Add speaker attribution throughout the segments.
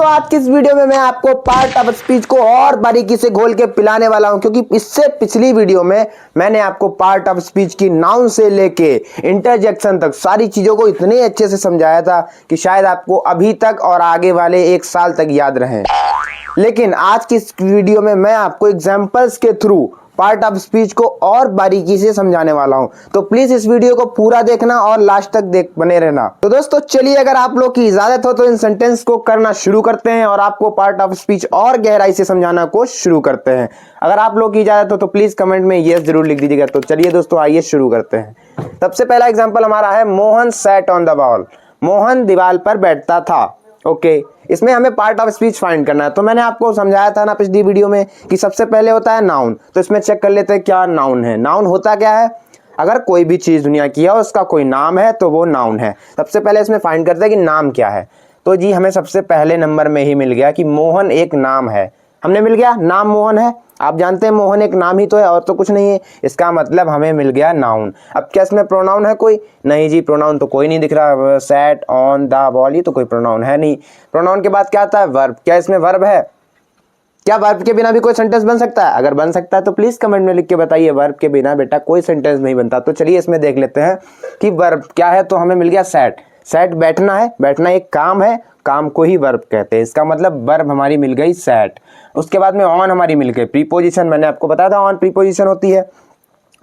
Speaker 1: आज की इस वीडियो में मैं आपको पार्ट ऑफ स्पीच को और बारीकी से घोल के पिलाने वाला हूं, क्योंकि इससे पिछली वीडियो में मैंने आपको पार्ट ऑफ स्पीच की नाउन से लेके इंटरजेक्शन तक सारी चीजों को इतने अच्छे से समझाया था कि शायद आपको अभी तक और आगे वाले 1 साल तक याद रहे। लेकिन आज की इस वीडियो में मैं आपको एग्जाम्पल्स के थ्रू पार्ट ऑफ स्पीच को और बारीकी से समझाने वाला हूं, तो प्लीज इस वीडियो को पूरा देखना और लास्ट तक बने रहना। तो दोस्तों चलिए, अगर आप लोग की इजाजत हो तो इन सेंटेंस को करना शुरू करते हैं और आपको पार्ट ऑफ स्पीच और गहराई से समझाना को शुरू करते हैं। अगर आप लोग की इजाजत हो तो प्लीज कमेंट में यस जरूर लिख दीजिएगा। तो चलिए दोस्तों, आइए शुरू करते हैं। सबसे पहला एग्जाम्पल हमारा है Mohan sat on the wall. Mohan दीवार पर बैठता था। ओके, इसमें हमें पार्ट ऑफ स्पीच फाइंड करना है। तो मैंने आपको समझाया था ना पिछली वीडियो में कि सबसे पहले होता है नाउन। तो इसमें चेक कर लेते हैं क्या नाउन है। नाउन होता क्या है? अगर कोई भी चीज दुनिया की है उसका कोई नाम है तो वो नाउन है। सबसे पहले इसमें फाइंड करते हैं कि नाम क्या है। तो जी हमें सबसे पहले नंबर में ही मिल गया कि मोहन एक नाम है। हमने मिल गया नाम मोहन है। आप जानते हैं मोहन एक नाम ही तो है और तो कुछ नहीं है। इसका मतलब हमें मिल गया नाउन। अब क्या इसमें प्रोनाउन है कोई? नहीं जी, प्रोनाउन तो कोई नहीं दिख रहा। सैट ऑन द वॉल, ये तो कोई प्रोनाउन है नहीं। प्रोनाउन के बाद क्या आता है? वर्ब। क्या इसमें वर्ब है? क्या वर्ब के बिना भी कोई सेंटेंस बन सकता है? अगर बन सकता है तो प्लीज कमेंट में लिख के बताइए। वर्ब के बिना बेटा कोई सेंटेंस नहीं बनता। तो चलिए इसमें देख लेते हैं कि वर्ब क्या है। तो हमें मिल गया सैट। सैट बैठना है। बैठना एक काम है, काम को ही वर्ब कहते हैं। इसका मतलब वर्ब हमारी मिल गई सैट। उसके बाद में ऑन हमारी मिल गई प्रीपोजिशन। मैंने आपको बताया था ऑन प्रीपोजिशन होती है।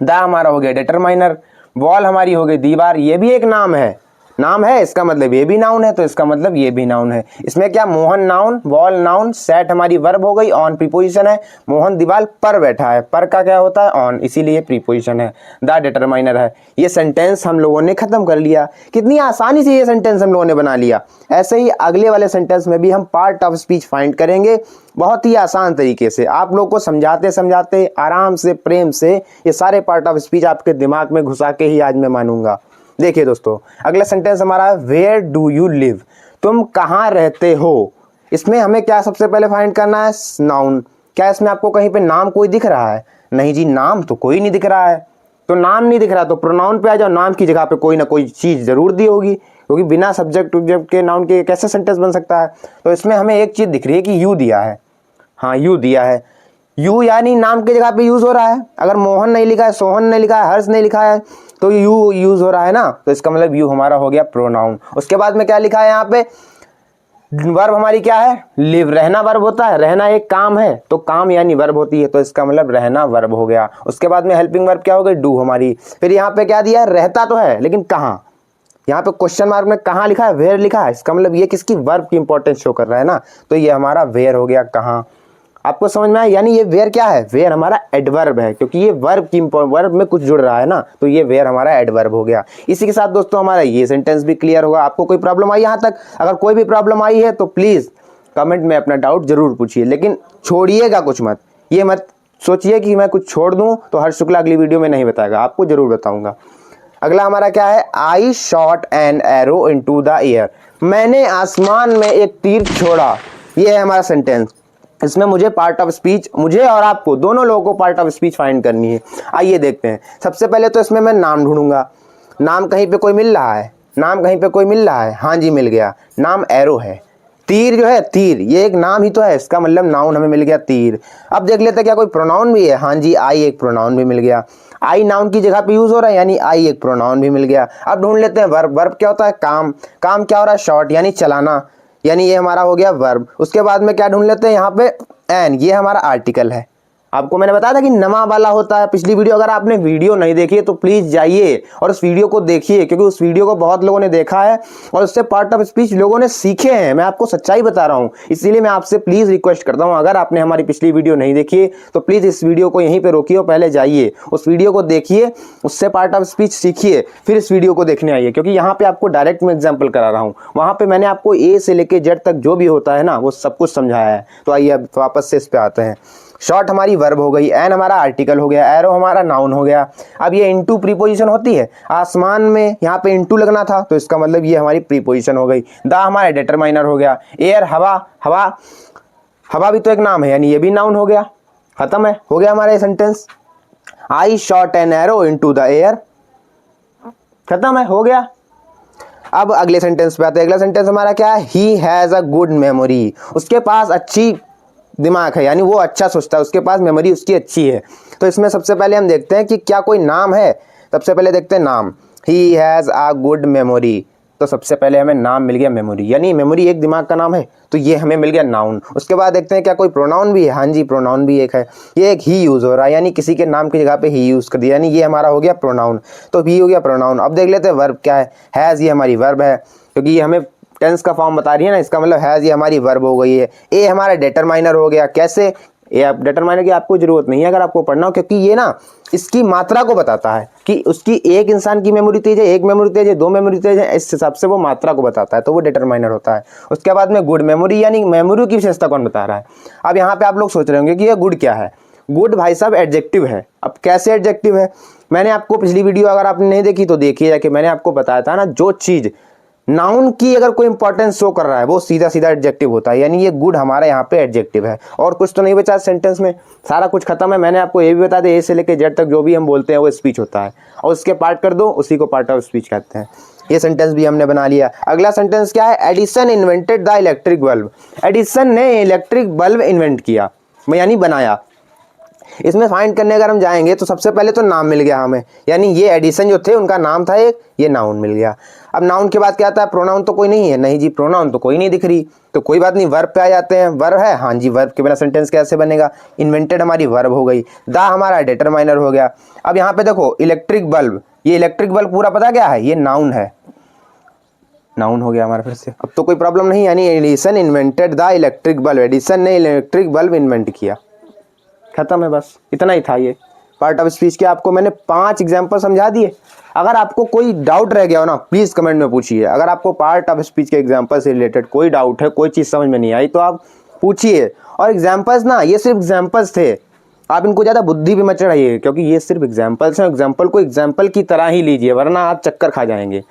Speaker 1: द हमारा हो गया डिटरमाइनर। वॉल हमारी हो गई दीवार। ये भी एक नाम है। नाम है, इसका मतलब ये भी नाउन है, तो इसका मतलब ये भी नाउन है। इसमें क्या? Mohan noun, wall noun, set हमारी वर्ब हो गई, ऑन प्रीपोजिशन है। मोहन दीवार पर बैठा है। पर का क्या होता है? ऑन, इसीलिए प्रीपोजिशन है। द डिटरमाइनर है। ये सेंटेंस हम लोगों ने खत्म कर लिया। कितनी आसानी से ये सेंटेंस हम लोगों ने बना लिया। ऐसे ही अगले वाले सेंटेंस में भी हम पार्ट ऑफ स्पीच फाइंड करेंगे बहुत ही आसान तरीके से। आप लोग को समझाते समझाते आराम से प्रेम से ये सारे पार्ट ऑफ स्पीच आपके दिमाग में घुसा के ही आज मैं मानूंगा। देखिए दोस्तों, अगला सेंटेंस हमारा है वेयर डू यू लिव। तुम कहाँ रहते हो। इसमें हमें क्या सबसे पहले फाइंड करना है? नाउन। क्या इसमें आपको कहीं पे नाम कोई दिख रहा है? नहीं जी, नाम तो कोई नहीं दिख रहा है। तो नाम नहीं दिख रहा तो प्रोनाउन पे आ जाओ। नाम की जगह पे कोई ना कोई चीज जरूर दी होगी, क्योंकि बिना सब्जेक्ट के नाउन के कैसे सेंटेंस बन सकता है। तो इसमें हमें एक चीज दिख रही है कि यू दिया है। हाँ, यू दिया है। यू यानी नाम की जगह पे यूज हो रहा है। अगर मोहन नहीं लिखा है, सोहन नहीं लिखा है, हर्ष नहीं लिखा है, तो यू यूज हो रहा है ना। तो इसका मतलब यू हमारा हो गया प्रोनाउन। उसके बाद में क्या लिखा है यहाँ पे? वर्ब हमारी क्या है? लिव। रहना वर्ब होता है। रहना एक काम है तो काम यानी वर्ब होती है, तो इसका मतलब रहना वर्ब हो गया। उसके बाद में हेल्पिंग वर्ब क्या हो गई? डू हमारी। फिर यहाँ पे क्या दिया है? रहता तो है लेकिन कहाँ। यहाँ पे क्वेश्चन मार्क में कहाँ लिखा है? वेयर लिखा है। इसका मतलब ये किसकी? वर्ब की इंपॉर्टेंस शो कर रहा है ना। तो ये हमारा वेयर हो गया कहाँ। आपको समझ में आया? यानी ये वेयर क्या है? वेयर हमारा एडवर्ब है, क्योंकि ये वर्ब में कुछ जुड़ रहा है ना, तो ये वेयर हमारा एडवर्ब हो गया। इसी के साथ दोस्तों हमारा ये सेंटेंस भी क्लियर होगा। आपको कोई प्रॉब्लम आई यहाँ तक? अगर कोई भी प्रॉब्लम आई है तो प्लीज कमेंट में अपना डाउट जरूर पूछिए, लेकिन छोड़िएगा कुछ मत। ये मत सोचिए कि मैं कुछ छोड़ दूं तो हर्ष शुक्ला अगली वीडियो में नहीं बताएगा, आपको जरूर बताऊंगा। अगला हमारा क्या है? आई shot an arrow into the air. मैंने आसमान में एक तीर छोड़ा। ये है हमारा सेंटेंस। इसमें मुझे पार्ट ऑफ स्पीच, मुझे और आपको दोनों लोगों को पार्ट ऑफ स्पीच फाइंड करनी है। आइए देखते हैं। सबसे पहले तो इसमें मैं नाम ढूंढूंगा। नाम कहीं पे कोई मिल रहा है? नाम कहीं पे कोई मिल रहा है? हाँ जी, मिल गया। नाम एरो है। तीर जो है, तीर ये एक नाम ही तो है, इसका मतलब नाउन हमें मिल गया तीर। अब देख लेते हैं क्या कोई प्रोनाउन भी है? हाँ जी, आई एक प्रोनाउन भी मिल गया। आई नाउन की जगह पे यूज हो रहा है, यानी आई एक प्रोनाउन भी मिल गया। अब ढूंढ लेते हैं वर्ब। वर्ब क्या होता है? काम। काम क्या हो रहा है? शॉट यानी चलाना, यानी ये हमारा हो गया वर्ब। उसके बाद में क्या ढूंढ लेते हैं यहाँ पे? एन, ये हमारा आर्टिकल है। आपको मैंने बताया था कि नमा वाला होता है पिछली वीडियो। अगर आपने वीडियो नहीं देखी है तो प्लीज जाइए और उस वीडियो को देखिए, क्योंकि उस वीडियो को बहुत लोगों ने देखा है और उससे पार्ट ऑफ स्पीच लोगों ने सीखे हैं। मैं आपको सच्चाई बता रहा हूं, इसीलिए मैं आपसे प्लीज रिक्वेस्ट करता हूं, अगर आपने हमारी पिछली वीडियो नहीं देखी है तो प्लीज इस वीडियो को यहीं पर रोकिए और पहले जाइए उस वीडियो को देखिए, उससे पार्ट ऑफ स्पीच सीखिए, फिर इस वीडियो को देखने आइए। क्योंकि यहाँ पे आपको डायरेक्ट मैं एग्जाम्पल करा रहा हूँ, वहां पे मैंने आपको ए से लेके जेड तक जो भी होता है ना वो सब कुछ समझाया है। तो आइए अब वापस से इस पे आते हैं। शॉर्ट हमारी वर्ब हो गई, एन हमारा आर्टिकल हो गया, एरो हमारा नाउन हो गया। अब ये इनटू प्रीपोजिशन होती है। आसमान में यहाँ पे इनटू लगना था, तो इसका मतलब ये हमारी प्रीपोजिशन हो गई। द हमारा डिटरमाइनर हो गया। एयर हवा, हवा हवा भी तो एक नाम है, यानी ये भी नाउन हो गया। खत्म है, हो गया हमारा ये sentence. I shot an arrow into the air. खत्म है, हो गया। अब अगले सेंटेंस पे आते हैं। अगला सेंटेंस हमारा क्या है, he has a good memory, उसके पास अच्छी दिमाग है, यानी वो अच्छा सोचता है, उसके पास मेमोरी उसकी अच्छी है। तो इसमें सबसे पहले हम देखते हैं कि क्या कोई नाम है। सबसे पहले देखते हैं नाम, he has a good memory. तो सबसे पहले हमें नाम मिल गया मेमोरी, यानी मेमोरी एक दिमाग का नाम है, तो ये हमें मिल गया नाउन। उसके बाद देखते हैं क्या कोई प्रोनाउन भी है। हाँ जी, प्रोनाउन भी एक है, ये एक ही यूज़ हो रहा है, यानी किसी के नाम की जगह पे ही यूज़ कर दिया, यानी ये हमारा हो गया प्रोनाउन। तो भी हो गया प्रोनाउन। अब देख लेते हैं वर्ब क्या है। हैज़ ये हमारी वर्ब है, क्योंकि ये हमें टेंस का फॉर्म बता रही है ना, इसका मतलब हैज़ ये हमारी वर्ब हो गई है। ए हमारा डिटरमाइनर हो गया। कैसे, ये आप डिटरमाइनर की आपको जरूरत नहीं है अगर आपको पढ़ना हो, क्योंकि ये ना इसकी मात्रा को बताता है कि उसकी एक इंसान की मेमोरी तेज है, एक मेमोरी तेज है, दो मेमोरी तेज है, इस हिसाब से वो मात्रा को बताता है, तो वो डिटरमाइनर होता है। उसके बाद में गुड मेमोरी, यानी मेमोरी की विशेषता कौन बता रहा है। अब यहाँ पे आप लोग सोच रहे होंगे कि ये गुड क्या है। गुड भाई साहब एडजेक्टिव है। अब कैसे एडजेक्टिव है, मैंने आपको पिछली वीडियो अगर आपने नहीं देखी तो देखिए जाके, मैंने आपको बताया था ना, जो चीज नाउन की अगर कोई इंपॉर्टेंस शो कर रहा है वो सीधा सीधा एडजेक्टिव होता है, यानी ये गुड हमारा यहाँ पे एडजेक्टिव है। और कुछ तो नहीं बचा सेंटेंस में, सारा कुछ खत्म है। मैंने आपको ये भी बता दिया, ए से लेकर जेड तक जो भी हम बोलते हैं वो स्पीच होता है, और उसके पार्ट कर दो उसी को पार्ट ऑफ स्पीच कहते हैं। ये सेंटेंस भी हमने बना लिया। अगला सेंटेंस क्या है, Edison invented the electric bulb. Edison ने इलेक्ट्रिक बल्ब इन्वेंट किया, यानी बनाया। इसमें फाइंड करने अगर हम जाएंगे तो सबसे पहले तो नाम मिल गया हमें, यानी ये एडिसन जो थे उनका नाम था एक, ये नाउन मिल गया। अब नाउन के बाद क्या आता है, प्रोनाउन तो कोई नहीं है, नहीं जी प्रोनाउन तो कोई नहीं दिख रही, तो कोई बात नहीं, वर्ब पे आ जाते हैं। वर्ब है, हाँ जी, वर्ब के बिना सेंटेंस कैसे बनेगा। इन्वेंटेड हमारी वर्ब हो गई, द हमारा डिटरमाइनर हो गया। अब यहाँ पे देखो इलेक्ट्रिक बल्ब, ये इलेक्ट्रिक बल्ब पूरा पता क्या है, ये नाउन है, नाउन हो गया हमारा फिर से। अब तो कोई प्रॉब्लम नहीं, यानी Edison invented the electric bulb, Edison ने इलेक्ट्रिक बल्ब इन्वेंट किया, खत्म है, बस इतना ही था ये पार्ट ऑफ स्पीच के। आपको मैंने 5 एग्जांपल समझा दिए। अगर आपको कोई डाउट रह गया हो ना, प्लीज कमेंट में पूछिए। अगर आपको पार्ट ऑफ स्पीच के एग्जांपल से रिलेटेड कोई डाउट है, कोई चीज समझ में नहीं आई तो आप पूछिए। और एग्जांपल्स ना, ये सिर्फ एग्जांपल्स थे, आप इनको ज्यादा बुद्धि भी मत चढ़ाइए, क्योंकि ये सिर्फ एग्जांपल्स हैं। एग्जांपल को एग्जांपल की तरह ही लीजिए, वरना आप चक्कर खा जाएंगे।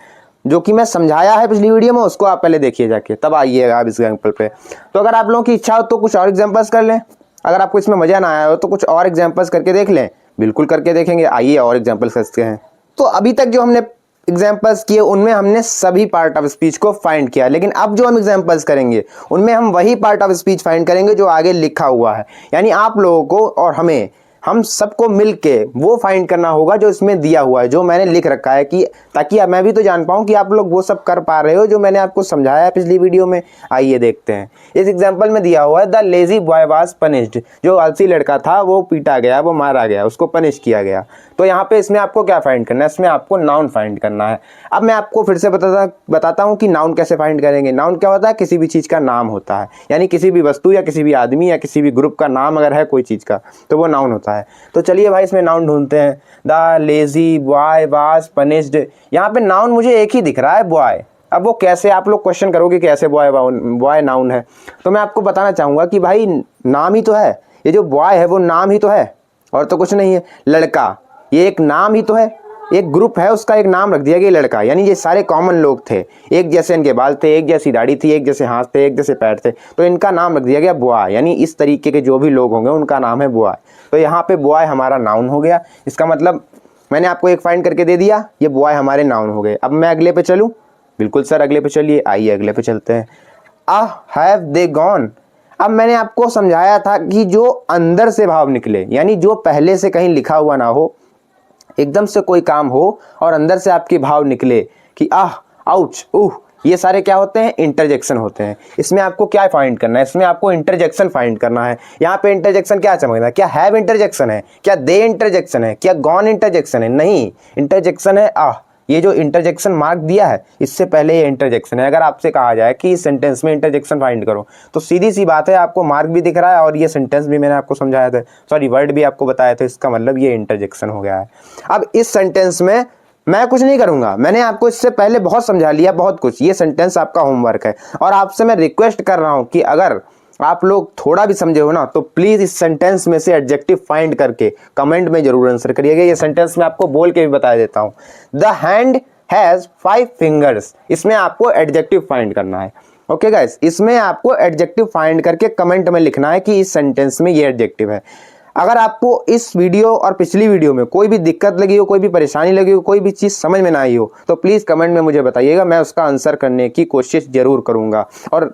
Speaker 1: जो कि मैं समझाया है पिछली वीडियो में, उसको आप पहले देखिए जाके, तब आइएगा आप इस एग्जाम्पल पे। तो अगर आप लोगों की इच्छा हो तो कुछ और एग्जाम्पल्स कर लें, अगर आपको इसमें मजा ना आया हो तो कुछ और एग्जाम्पल्स करके देख लें। बिल्कुल करके देखेंगे, आइए और एग्जाम्पल्स करते हैं। तो अभी तक जो हमने एग्जाम्पल्स किए उनमें हमने सभी पार्ट ऑफ स्पीच को फाइंड किया, लेकिन अब जो हम एग्जाम्पल्स करेंगे उनमें हम वही पार्ट ऑफ स्पीच फाइंड करेंगे जो आगे लिखा हुआ है। यानी आप लोगों को और हमें, हम सबको मिलके वो फाइंड करना होगा जो इसमें दिया हुआ है, जो मैंने लिख रखा है, कि ताकि मैं भी तो जान पाऊँ कि आप लोग वो सब कर पा रहे हो जो मैंने आपको समझाया है पिछली वीडियो में। आइए देखते हैं। इस एग्जाम्पल में दिया हुआ है, the lazy boy was punished, जो आलसी लड़का था वो पीटा गया, वो मारा गया, उसको पनिश किया गया। तो यहाँ पे इसमें आपको क्या फाइंड करना है, इसमें आपको नाउन फाइंड करना है। अब मैं आपको फिर से बताता हूँ कि नाउन कैसे फाइंड करेंगे। नाउन क्या होता है, किसी भी चीज़ का नाम होता है, यानी किसी भी वस्तु या किसी भी आदमी या किसी भी ग्रुप का नाम अगर है कोई चीज़ का, तो वो नाउन होता है। तो चलिए भाई इसमें नाउन ढूंढते हैं। The lazy boy was punished, यहाँ पे नाउन मुझे एक ही दिख रहा है, बॉय। अब वो कैसे, आप लोग क्वेश्चन करोगे कैसे बॉय नाउन है, तो मैं आपको बताना चाहूँगा कि भाई नाम ही तो है, ये जो बॉय है वो नाम ही तो है, और तो कुछ नहीं है। लड़का, ये एक नाम ही तो है, एक ग्रुप है उसका एक नाम रख दिया गया लड़का, यानी ये सारे कॉमन लोग थे, एक जैसे इनके बाल थे, एक जैसी दाढ़ी थी, एक जैसे हाथ थे, एक जैसे पैर थे, तो इनका नाम रख दिया गया बॉय, यानी इस तरीके के जो भी लोग होंगे उनका नाम है बॉय। तो यहाँ पे बॉय हमारा नाउन हो गया। इसका मतलब मैंने आपको एक फाइंड करके दे दिया, ये बॉय हमारे नाउन हो गए। अब मैं अगले पे चलूँ? बिल्कुल सर, अगले पे चलिए, आइए अगले पे चलते हैं। हैव दे गॉन, अब मैंने आपको समझाया था कि जो अंदर से भाव निकले, यानी जो पहले से कहीं लिखा हुआ ना हो, एकदम से कोई काम हो और अंदर से आपके भाव निकले कि आउच, ये सारे क्या होते हैं, इंटरजेक्शन होते हैं। इसमें आपको क्या फाइंड करना है, इसमें आपको इंटरजेक्शन फाइंड करना है। यहाँ पे इंटरजेक्शन क्या समझना है, क्या हैव इंटरजेक्शन है, क्या दे इंटरजेक्शन है, क्या गॉन इंटरजेक्शन है? नहीं, इंटरजेक्शन है ये जो इंटरजेक्शन मार्क दिया है इससे पहले ये इंटरजेक्शन है। अगर आपसे कहा जाए कि इस सेंटेंस में इंटरजेक्शन फाइंड करो, तो सीधी सी बात है, आपको मार्क भी दिख रहा है और ये सेंटेंस भी मैंने आपको समझाया था, सॉरी वर्ड भी आपको बताया था, इसका मतलब ये इंटरजेक्शन हो गया है। अब इस सेंटेंस में मैं कुछ नहीं करूंगा, मैंने आपको इससे पहले बहुत समझा लिया, बहुत कुछ। ये सेंटेंस आपका होमवर्क है, और आपसे मैं रिक्वेस्ट कर रहा हूं कि अगर आप लोग थोड़ा भी समझे हो ना, तो प्लीज इस सेंटेंस में से एडजेक्टिव फाइंड करके कमेंट में जरूर आंसर करिएगा। ये सेंटेंस मैं आपको बोल के भी बता देता हूं। द हैंड हैज 5 फिंगर्स, इसमें आपको एडजेक्टिव फाइंड करना है। ओके गाइस, इसमें आपको एडजेक्टिव फाइंड करके कमेंट में लिखना है कि इस सेंटेंस में ये एडजेक्टिव है। अगर आपको इस वीडियो और पिछली वीडियो में कोई भी दिक्कत लगी हो, कोई भी परेशानी लगी हो, कोई भी चीज़ समझ में ना आई हो, तो प्लीज़ कमेंट में मुझे बताइएगा, मैं उसका आंसर करने की कोशिश ज़रूर करूँगा। और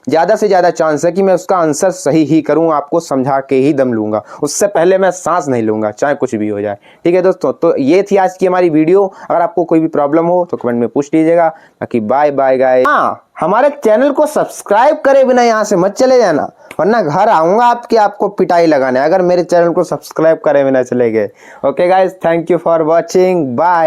Speaker 1: ज़्यादा से ज़्यादा चांस है कि मैं उसका आंसर सही ही करूँ, आपको समझा के ही दम लूँगा, उससे पहले मैं सांस नहीं लूँगा, चाहे कुछ भी हो जाए। ठीक है दोस्तों, तो ये थी आज की हमारी वीडियो। अगर आपको कोई भी प्रॉब्लम हो तो कमेंट में पूछ लीजिएगा। बाकी बाय बाय गाइस। हाँ, हमारे चैनल को सब्सक्राइब करे बिना यहाँ से मत चले जाना, वरना घर आऊँगा आपको पिटाई लगाने, अगर मेरे चैनल को सब्सक्राइब करे बिना चले गए। Okay guys, thank you for watching, bye.